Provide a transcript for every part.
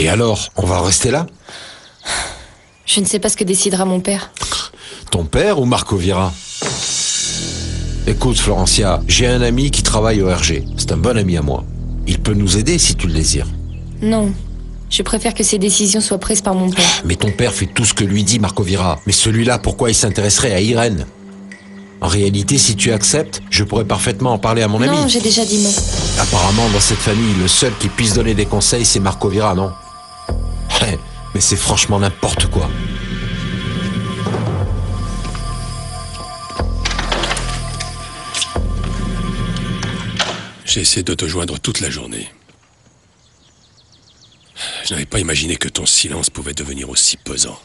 Et alors, on va en rester là? Je ne sais pas ce que décidera mon père. Ton père ou Marco Vira? Écoute, Florencia, j'ai un ami qui travaille au RG. C'est un bon ami à moi. Il peut nous aider si tu le désires. Non, je préfère que ces décisions soient prises par mon père. Mais ton père fait tout ce que lui dit Marco Vira. Mais celui-là, pourquoi il s'intéresserait à Irène? En réalité, si tu acceptes, je pourrais parfaitement en parler à mon ami. Non, j'ai déjà dit non. Apparemment, dans cette famille, le seul qui puisse donner des conseils, c'est Marco Vira, non? Mais c'est franchement n'importe quoi. J'ai essayé de te joindre toute la journée. Je n'avais pas imaginé que ton silence pouvait devenir aussi pesant.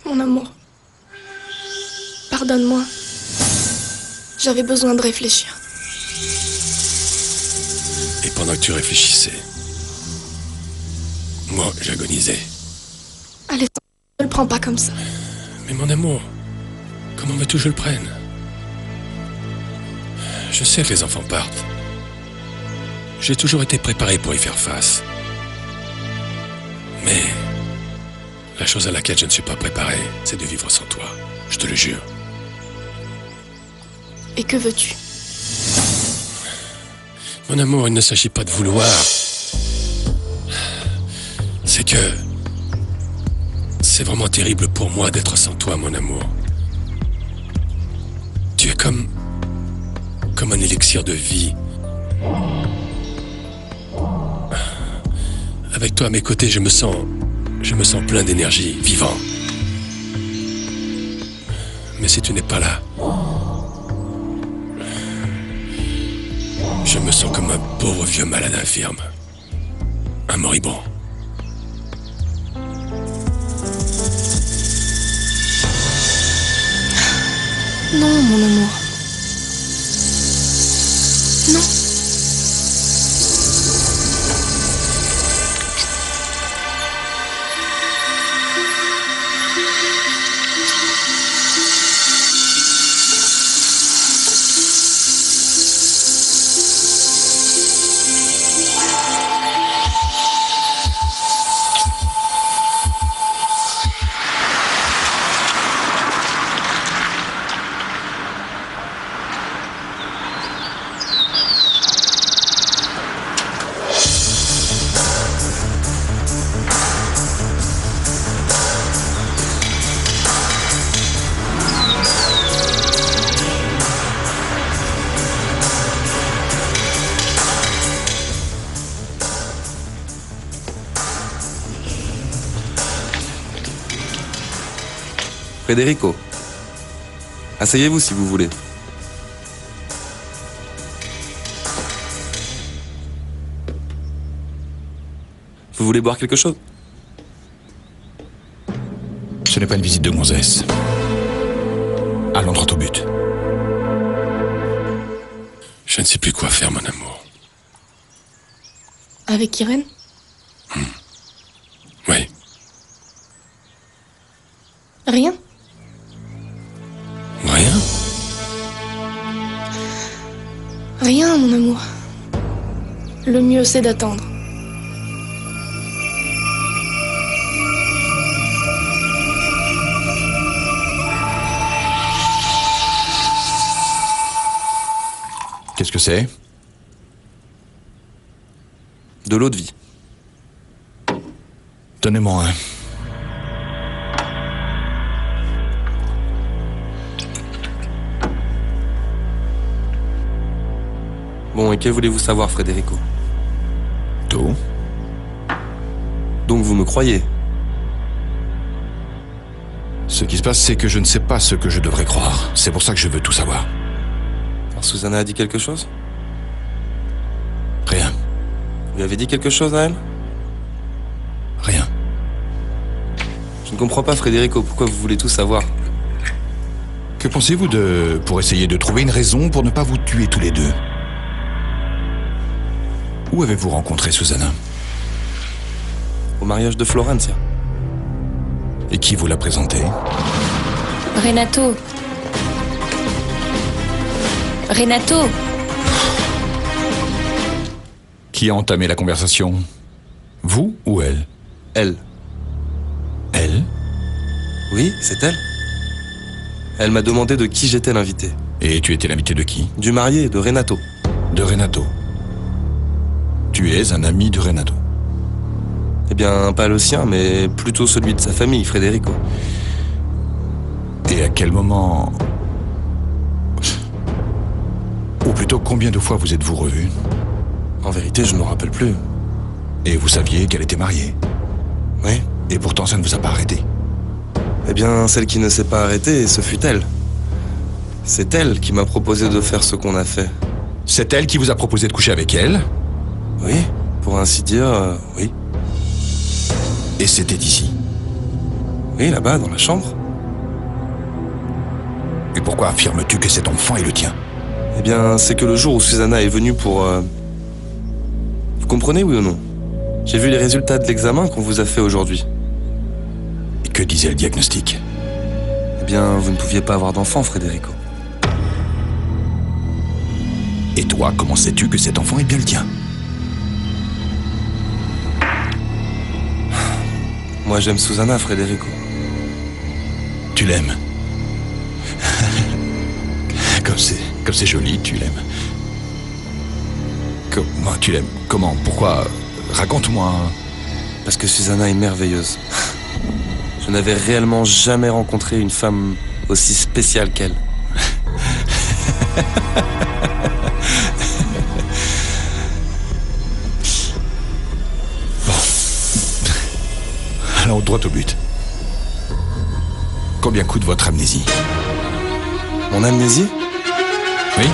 Mon amour, pardonne-moi. J'avais besoin de réfléchir. Et pendant que tu réfléchissais, moi, j'agonisais. Allez, ne le prends pas comme ça. Mais mon amour, comment veux-tu que je le prenne? Je sais que les enfants partent. J'ai toujours été préparé pour y faire face. Mais la chose à laquelle je ne suis pas préparé, c'est de vivre sans toi. Je te le jure. Et que veux-tu? Mon amour, il ne s'agit pas de vouloir. C'est que... c'est vraiment terrible pour moi d'être sans toi, mon amour. Tu es comme un élixir de vie. Avec toi à mes côtés, je me sens plein d'énergie, vivant. Mais si tu n'es pas là, je me sens comme un pauvre vieux malade infirme. Un moribond. Non, mon amour. Non. Federico, asseyez-vous si vous voulez. Vous voulez boire quelque chose? Ce n'est pas une visite de gonzesse. Allons droit au but. Je ne sais plus quoi faire, mon amour. Avec Irène? Oui. Rien? Rien? Rien, mon amour. Le mieux, c'est d'attendre. Qu'est-ce que c'est? De l'eau de vie. Donnez-moi un. Bon, et que voulez-vous savoir, Federico? Tout. Donc vous me croyez? Ce qui se passe, c'est que je ne sais pas ce que je devrais croire. C'est pour ça que je veux tout savoir. Alors, Susanna a dit quelque chose? Rien. Vous lui avez dit quelque chose à elle? Rien. Je ne comprends pas, Federico, pourquoi vous voulez tout savoir? Que pensez-vous pour essayer de trouver une raison pour ne pas vous tuer tous les deux? Où avez-vous rencontré Susanna? Au mariage de Florencia. Et qui vous l'a présentée? Renato. Renato. Qui a entamé la conversation? Vous ou elle? Elle. Elle? Oui, c'est elle. Elle m'a demandé de qui j'étais l'invité. Et tu étais l'invité de qui? Du marié, de Renato. De Renato. Tu es un ami de Renato. Eh bien, pas le sien, mais plutôt celui de sa famille, Federico. Et à quel moment... Ou plutôt, combien de fois vous êtes-vous revus? En vérité, je ne me rappelle plus. Et vous saviez qu'elle était mariée. Oui. Et pourtant, ça ne vous a pas arrêté. Eh bien, celle qui ne s'est pas arrêtée, ce fut elle. C'est elle qui m'a proposé de faire ce qu'on a fait. C'est elle qui vous a proposé de coucher avec elle? Oui, pour ainsi dire, oui. Et c'était ici. Oui, là-bas, dans la chambre. Et pourquoi affirmes-tu que cet enfant est le tien? Eh bien, c'est que le jour où Susanna est venue pour... Vous comprenez, oui ou non? J'ai vu les résultats de l'examen qu'on vous a fait aujourd'hui. Et que disait le diagnostic? Eh bien, vous ne pouviez pas avoir d'enfant, Federico. Et toi, comment sais-tu que cet enfant est bien le tien? Moi, j'aime Susanna, Federico. Tu l'aimes. Comme c'est joli, tu l'aimes. Comment tu l'aimes? Comment? Pourquoi? Raconte-moi. Parce que Susanna est merveilleuse. Je n'avais réellement jamais rencontré une femme aussi spéciale qu'elle. Bon. Alors, droit au but. Combien coûte votre amnésie? Mon amnésie? Oui.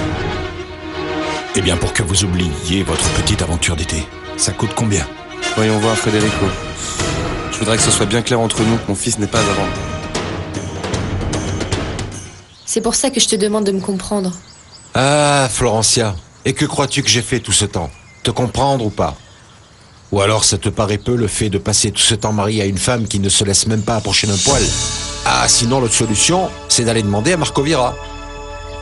Eh bien, pour que vous oubliez votre petite aventure d'été, ça coûte combien? Voyons voir, Federico. Je voudrais que ce soit bien clair entre nous que mon fils n'est pas à vendre. C'est pour ça que je te demande de me comprendre. Ah, Florencia, et que crois-tu que j'ai fait tout ce temps? Te comprendre ou pas? Ou alors ça te paraît peu le fait de passer tout ce temps marié à une femme qui ne se laisse même pas approcher d'un poil? Ah, sinon l'autre solution, c'est d'aller demander à Marco Vira.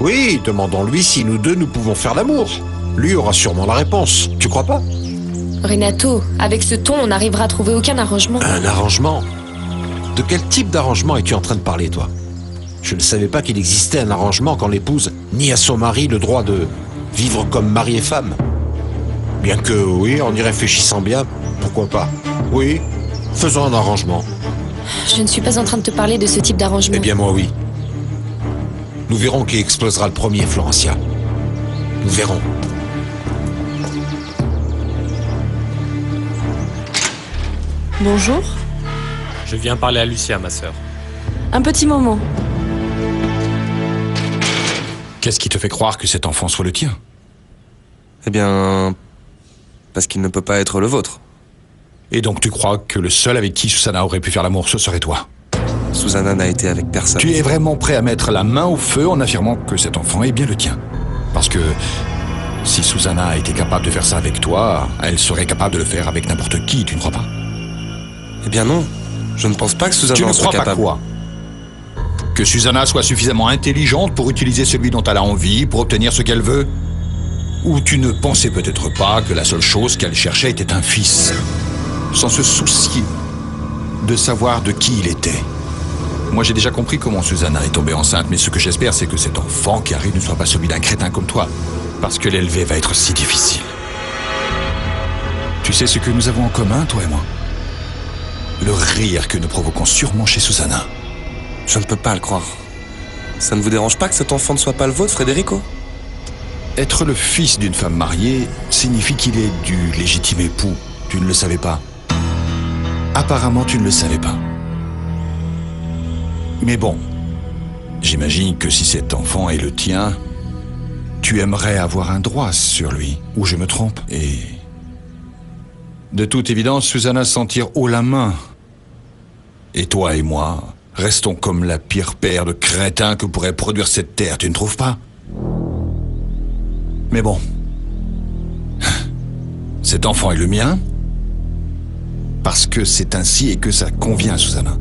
Oui, demandons-lui si nous deux nous pouvons faire l'amour. Lui aura sûrement la réponse, tu crois pas? Renato, avec ce ton, on n'arrivera à trouver aucun arrangement. Un arrangement? De quel type d'arrangement es-tu en train de parler, toi? Je ne savais pas qu'il existait un arrangement quand l'épouse nie à son mari le droit de vivre comme mari et femme. Bien que, oui, en y réfléchissant bien, pourquoi pas? Oui, faisons un arrangement. Je ne suis pas en train de te parler de ce type d'arrangement. Eh bien, moi, oui. Nous verrons qui explosera le premier, Florencia. Nous verrons. Bonjour. Je viens parler à Lucia, ma sœur. Un petit moment. Qu'est-ce qui te fait croire que cet enfant soit le tien? Eh bien... parce qu'il ne peut pas être le vôtre. Et donc tu crois que le seul avec qui Susanna aurait pu faire l'amour, ce serait toi? Susanna n'a été avec personne. Tu es vraiment prêt à mettre la main au feu en affirmant que cet enfant est bien le tien? Parce que si Susanna a été capable de faire ça avec toi, elle serait capable de le faire avec n'importe qui, tu ne crois pas? Eh bien non. Je ne pense pas que Susanna Tu ne en soit crois pas capable. quoi? Que Susanna soit suffisamment intelligente pour utiliser celui dont elle a envie, pour obtenir ce qu'elle veut? Ou tu ne pensais peut-être pas que la seule chose qu'elle cherchait était un fils, sans se soucier de savoir de qui il était? Moi, j'ai déjà compris comment Susanna est tombée enceinte, mais ce que j'espère, c'est que cet enfant qui arrive ne soit pas celui d'un crétin comme toi, parce que l'élever va être si difficile. Tu sais ce que nous avons en commun, toi et moi? Le rire que nous provoquons sûrement chez Susanna. Je ne peux pas le croire. Ça ne vous dérange pas que cet enfant ne soit pas le vôtre, Federico? Être le fils d'une femme mariée signifie qu'il est du légitime époux. Tu ne le savais pas. Apparemment, tu ne le savais pas. Mais bon, j'imagine que si cet enfant est le tien, tu aimerais avoir un droit sur lui. Ou je me trompe? Et... de toute évidence, Susanna s'en tire haut la main. Et toi et moi, restons comme la pire paire de crétins que pourrait produire cette terre, tu ne trouves pas? Mais bon, cet enfant est le mien, parce que c'est ainsi et que ça convient à Susanna.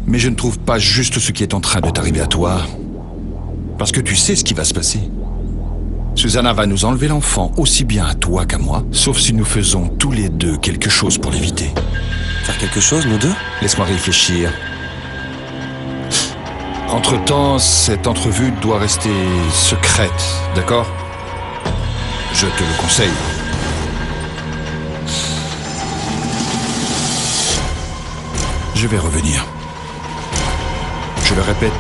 Mais je ne trouve pas juste ce qui est en train de t'arriver à toi, parce que tu sais ce qui va se passer. Susanna va nous enlever l'enfant aussi bien à toi qu'à moi, sauf si nous faisons tous les deux quelque chose pour l'éviter. Faire quelque chose, nous deux? Laisse-moi réfléchir. Entre-temps, cette entrevue doit rester secrète, d'accord? Je te le conseille. Je vais revenir. Je le répète,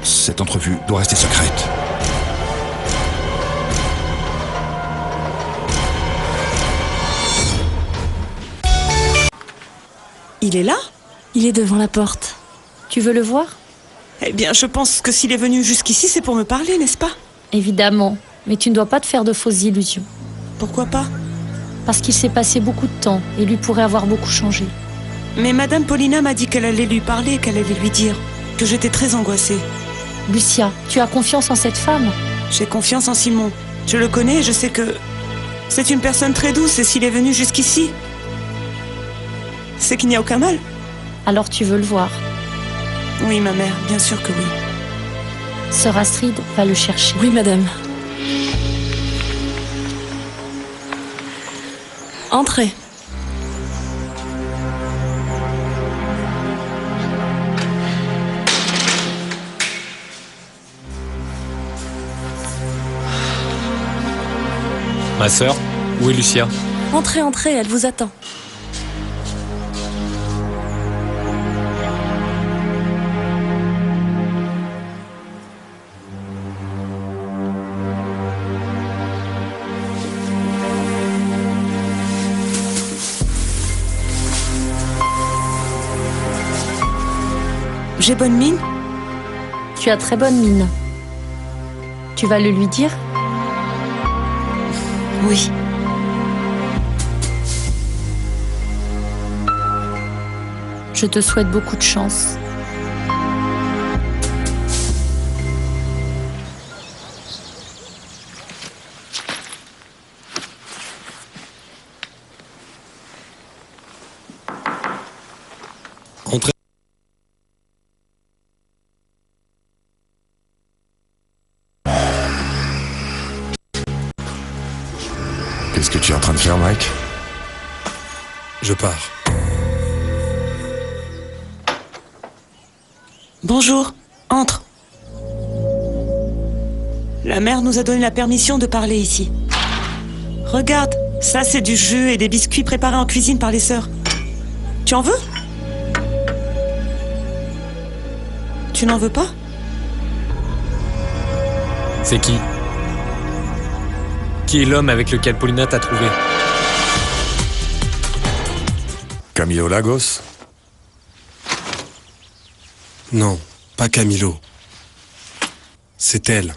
cette entrevue doit rester secrète. Il est là? Il est devant la porte. Tu veux le voir? Eh bien, je pense que s'il est venu jusqu'ici, c'est pour me parler, n'est-ce pas? Évidemment, mais tu ne dois pas te faire de fausses illusions. Pourquoi pas? Parce qu'il s'est passé beaucoup de temps et lui pourrait avoir beaucoup changé. Mais Madame Paulina m'a dit qu'elle allait lui parler et qu'elle allait lui dire que j'étais très angoissée. Lucia, tu as confiance en cette femme? J'ai confiance en Simon. Je le connais et je sais que c'est une personne très douce et s'il est venu jusqu'ici, c'est qu'il n'y a aucun mal. Alors tu veux le voir? Oui, ma mère, bien sûr que oui. Sœur Astrid va le chercher. Oui, madame. Entrez. Ma sœur, où est Lucia? Entrez, entrez, elle vous attend. J'ai bonne mine? Tu as très bonne mine. Tu vas le lui dire? Oui. Je te souhaite beaucoup de chance. Entrez. Qu'est-ce que tu es en train de faire, Mike? Je pars. Bonjour, entre. La mère nous a donné la permission de parler ici. Regarde, ça c'est du jus et des biscuits préparés en cuisine par les sœurs. Tu en veux? Tu n'en veux pas? C'est qui? Qui est l'homme avec lequel Paulina t'a trouvé? Camilo Lagos? Non, pas Camilo. C'est elle.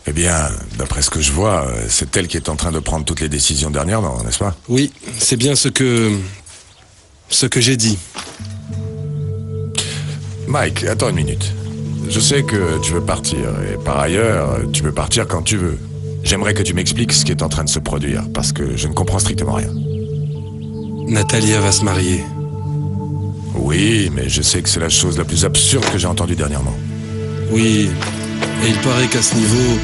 Eh bien, d'après ce que je vois, c'est elle qui est en train de prendre toutes les décisions dernièrement, n'est-ce pas? Oui, c'est bien ce que j'ai dit. Mike, attends une minute. Je sais que tu veux partir, et par ailleurs, tu peux partir quand tu veux. J'aimerais que tu m'expliques ce qui est en train de se produire, parce que je ne comprends strictement rien. Natalia va se marier. Oui, mais je sais que c'est la chose la plus absurde que j'ai entendue dernièrement. Oui, et il paraît qu'à ce niveau,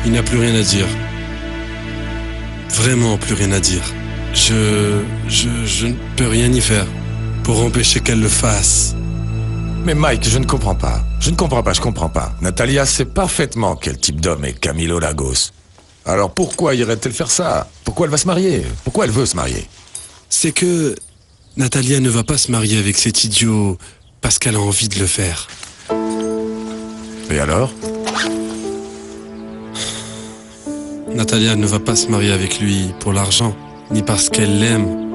il n'y a plus rien à dire. Vraiment plus rien à dire. Je ne peux rien y faire pour empêcher qu'elle le fasse. Mais Mike, je ne comprends pas. Je comprends pas. Natalia sait parfaitement quel type d'homme est Camilo Lagos. Alors pourquoi irait-elle faire ça? Pourquoi elle va se marier? Pourquoi elle veut se marier? C'est que Natalia ne va pas se marier avec cet idiot parce qu'elle a envie de le faire. Et alors? Natalia ne va pas se marier avec lui pour l'argent, ni parce qu'elle l'aime,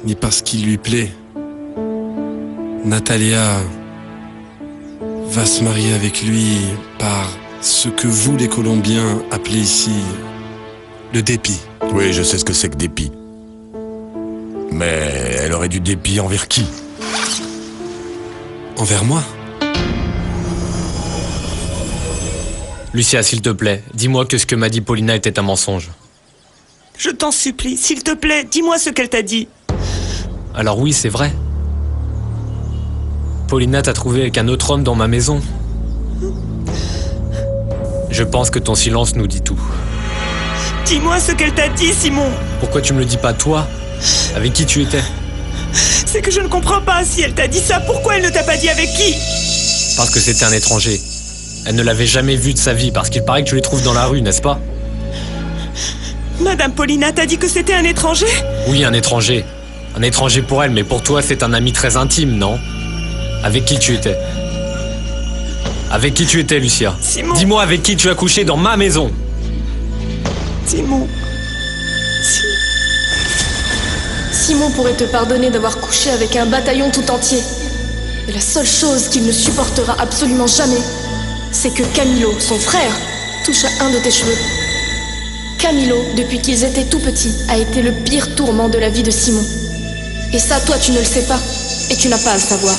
ni parce qu'il lui plaît. Natalia va se marier avec lui par ce que vous, les Colombiens, appelez ici le dépit. Oui, je sais ce que c'est que dépit. Mais elle aurait du dépit envers qui? Envers moi? Lucia, s'il te plaît, dis-moi que ce que m'a dit Paulina était un mensonge. Je t'en supplie, s'il te plaît, dis-moi ce qu'elle t'a dit. Alors oui, c'est vrai. Paulina t'a trouvé avec un autre homme dans ma maison. Je pense que ton silence nous dit tout. Dis-moi ce qu'elle t'a dit, Simon. Pourquoi tu me le dis pas, toi? Avec qui tu étais? C'est que je ne comprends pas. Si elle t'a dit ça, pourquoi elle ne t'a pas dit avec qui? Parce que c'était un étranger. Elle ne l'avait jamais vu de sa vie, parce qu'il paraît que tu les trouves dans la rue, n'est-ce pas? Madame Paulina t'a dit que c'était un étranger? Oui, un étranger. Un étranger pour elle, mais pour toi, c'est un ami très intime, non? Avec qui tu étais? Avec qui tu étais, Lucia? Simon. Dis-moi avec qui tu as couché dans ma maison. Simon. Simon pourrait te pardonner d'avoir couché avec un bataillon tout entier. Mais la seule chose qu'il ne supportera absolument jamais, c'est que Camilo, son frère, touche à un de tes cheveux. Camilo, depuis qu'ils étaient tout petits, a été le pire tourment de la vie de Simon. Et ça, toi, tu ne le sais pas, et tu n'as pas à le savoir.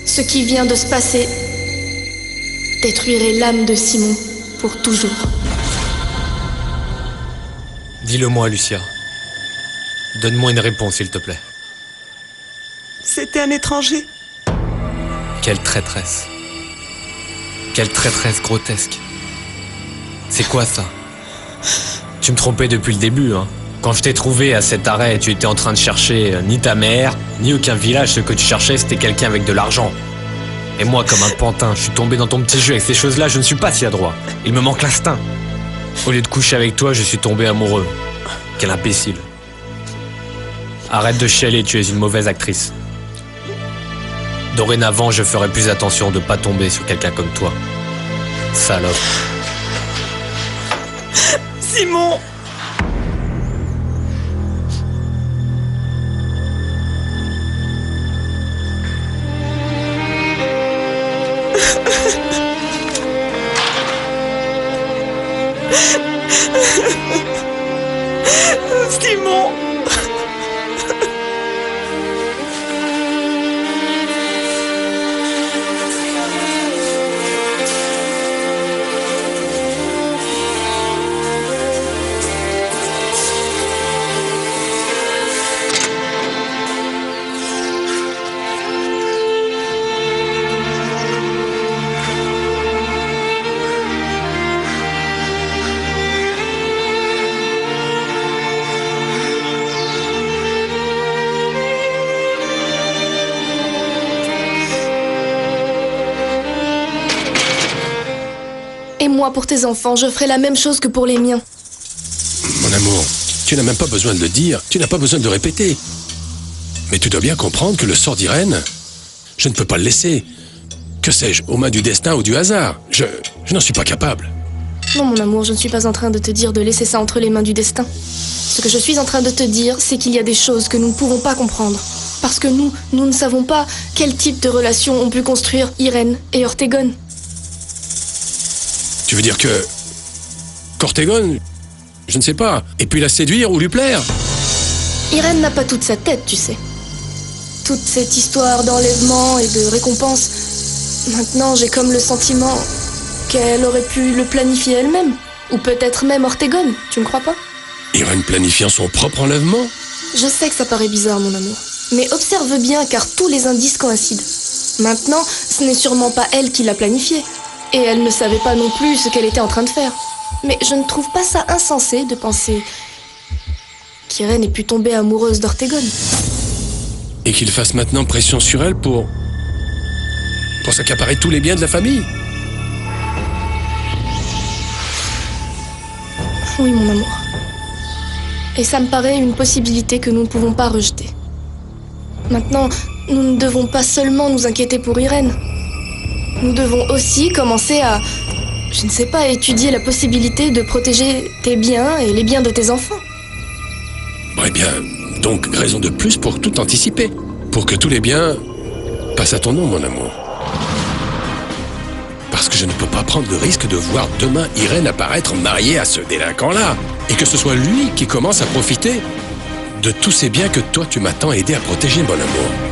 Ce qui vient de se passer détruirait l'âme de Simon pour toujours. Dis-le-moi, Lucia. Donne-moi une réponse, s'il te plaît. C'était un étranger. Quelle traîtresse. Quelle traîtresse grotesque. C'est quoi ça? Tu me trompais depuis le début, hein. Quand je t'ai trouvé à cet arrêt, tu étais en train de chercher ni ta mère, ni aucun village. Ce que tu cherchais, c'était quelqu'un avec de l'argent. Et moi, comme un pantin, je suis tombé dans ton petit jeu. Avec ces choses-là, je ne suis pas si adroit. Il me manque l'instinct. Au lieu de coucher avec toi, je suis tombé amoureux. Quel imbécile. Arrête de chialer, tu es une mauvaise actrice. Dorénavant, je ferai plus attention de pas tomber sur quelqu'un comme toi. Salope. Simon! Simon! Et moi, pour tes enfants, je ferai la même chose que pour les miens. Mon amour, tu n'as même pas besoin de le dire, tu n'as pas besoin de le répéter. Mais tu dois bien comprendre que le sort d'Irène, je ne peux pas le laisser. Que sais-je, aux mains du destin ou du hasard? Je n'en suis pas capable. Non, mon amour, je ne suis pas en train de te dire de laisser ça entre les mains du destin. Ce que je suis en train de te dire, c'est qu'il y a des choses que nous ne pouvons pas comprendre. Parce que nous ne savons pas quel type de relation ont pu construire Irène et Ortegone. Tu veux dire que... qu'Ortegone, je ne sais pas, et puis la séduire ou lui plaire? Irène n'a pas toute sa tête, tu sais. Toute cette histoire d'enlèvement et de récompense. Maintenant, j'ai comme le sentiment qu'elle aurait pu le planifier elle-même. Ou peut-être même Ortegone, tu ne crois pas? Irène planifiant son propre enlèvement? Je sais que ça paraît bizarre, mon amour. Mais observe bien, car tous les indices coïncident. Maintenant, ce n'est sûrement pas elle qui l'a planifié. Et elle ne savait pas non plus ce qu'elle était en train de faire. Mais je ne trouve pas ça insensé de penser qu'Irène ait pu tomber amoureuse d'Ortegone. Et qu'il fasse maintenant pression sur elle pour s'accaparer tous les biens de la famille? Oui, mon amour. Et ça me paraît une possibilité que nous ne pouvons pas rejeter. Maintenant, nous ne devons pas seulement nous inquiéter pour Irène. Nous devons aussi commencer à, je ne sais pas, étudier la possibilité de protéger tes biens et les biens de tes enfants. Eh bien, donc raison de plus pour tout anticiper. Pour que tous les biens passent à ton nom, mon amour. Parce que je ne peux pas prendre le risque de voir demain Irène apparaître mariée à ce délinquant-là. Et que ce soit lui qui commence à profiter de tous ces biens que toi tu m'as tant aidé à protéger, mon amour.